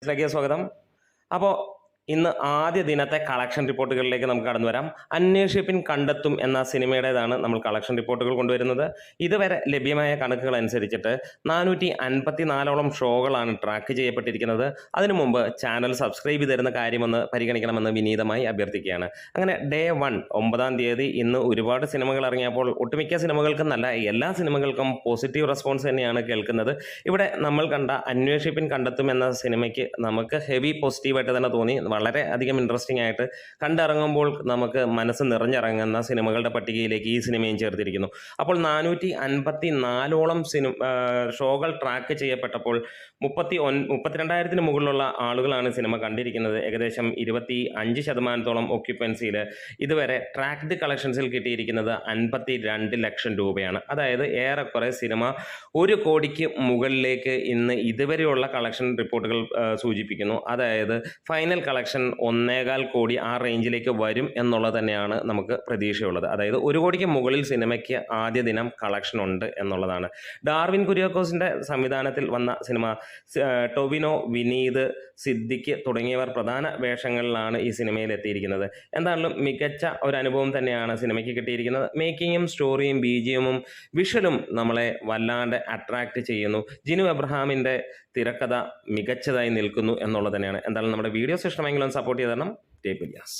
ിലേക്ക് സ്വാഗതം. അപ്പോൾ ഇന്ന് ആദ്യ ദിനത്തെ കളക്ഷൻ റിപ്പോർട്ടുകളിലേക്ക് നമുക്ക് കടന്നു വരാം. അന്വേഷിപ്പിൻ കണ്ടെത്തും എന്ന സിനിമയുടേതാണ് നമ്മൾ കളക്ഷൻ റിപ്പോർട്ടുകൾ കൊണ്ടുവരുന്നത്. ഇതുവരെ ലഭ്യമായ കണക്കുകൾ അനുസരിച്ചിട്ട് 454ഓളം ഷോകളാണ് ട്രാക്ക് ചെയ്യപ്പെട്ടിരിക്കുന്നത്. അതിനു മുമ്പ് ചാനൽ സബ്സ്ക്രൈബ് ചെയ്തിരുന്ന കാര്യമൊന്ന് പരിഗണിക്കണമെന്ന് വിനീതമായി അഭ്യർത്ഥിക്കുകയാണ്. അങ്ങനെ ഡേ 1 9-ാം തീയതി ഇന്ന് ഒരുപാട് സിനിമകൾ ഇറങ്ങിയപ്പോൾ ഒട്ടുമിക്ക സിനിമകൾക്കും നല്ല എല്ലാ സിനിമകൾക്കും പോസിറ്റീവ് റെസ്പോൺസ് തന്നെയാണ് കേൾക്കുന്നത്. ഇവിടെ നമ്മൾ കണ്ട അന്വേഷിപ്പിൻ കണ്ടെത്തും എന്ന സിനിമയ്ക്ക് നമുക്ക് ഹെവി പോസിറ്റീവായിട്ട് തന്നെ തോന്നി. വളരെ അധികം ഇൻട്രസ്റ്റിംഗ് ആയിട്ട് കണ്ടിറങ്ങുമ്പോൾ നമുക്ക് മനസ്സ് നിറഞ്ഞിറങ്ങുന്ന സിനിമകളുടെ പട്ടികയിലേക്ക് ഈ സിനിമയും ചേർത്തിരിക്കുന്നു. അപ്പോൾ 454ഓളം ഷോകൾ ട്രാക്ക് ചെയ്യപ്പെട്ടപ്പോൾ 32,000-ന് മുകളിലുള്ള ആളുകളാണ് സിനിമ കണ്ടിരിക്കുന്നത്. ഏകദേശം 25% ഒക്യുപ്പൻസിയിൽ ഇതുവരെ ട്രാക്ക്ഡ് കളക്ഷൻസിൽ കിട്ടിയിരിക്കുന്നത് 52 ലക്ഷം രൂപയാണ്. അതായത് ഏറെക്കുറെ സിനിമ 1 കോടിക്ക് മുകളിലേക്ക് ഇന്ന് ഇതുവരെയുള്ള കളക്ഷൻ റിപ്പോർട്ടുകൾ സൂചിപ്പിക്കുന്നു. അതായത് ഫൈനൽ കളക്ഷൻ 1.25 കോടി ആ റേഞ്ചിലേക്ക് വരും എന്നുള്ളത് തന്നെയാണ് നമുക്ക് പ്രതീക്ഷയുള്ളത്. അതായത് 1 കോടിക്ക് മുകളിൽ സിനിമയ്ക്ക് ആദ്യ ദിനം കളക്ഷൻ ഉണ്ട് എന്നുള്ളതാണ്. ഡാർവിൻ കുര്യാക്കോസിൻ്റെ സംവിധാനത്തിൽ വന്ന സിനിമ ടൊവിനോ, വിനീത്, സിദ്ദിഖ് തുടങ്ങിയവർ പ്രധാന വേഷങ്ങളിലാണ് ഈ സിനിമയിൽ എത്തിയിരിക്കുന്നത്. എന്തായാലും മികച്ച ഒരു അനുഭവം തന്നെയാണ് സിനിമയ്ക്ക് കിട്ടിയിരിക്കുന്നത്. മേക്കിങ്ങും സ്റ്റോറിയും BGMഉം വിഷ്വലും നമ്മളെ വല്ലാണ്ട് അട്രാക്റ്റ് ചെയ്യുന്നു. ജിനു എബ്രഹാമിൻ്റെ തിരക്കഥ മികച്ചതായി നിൽക്കുന്നു എന്നുള്ളത് തന്നെയാണ്. എന്തായാലും നമ്മുടെ വീഡിയോസ് ഇഷ്ടമെങ്കിലും സപ്പോർട്ട് ചെയ്ത് തരണം. ടേപ്പ് ഇല്യാസ്.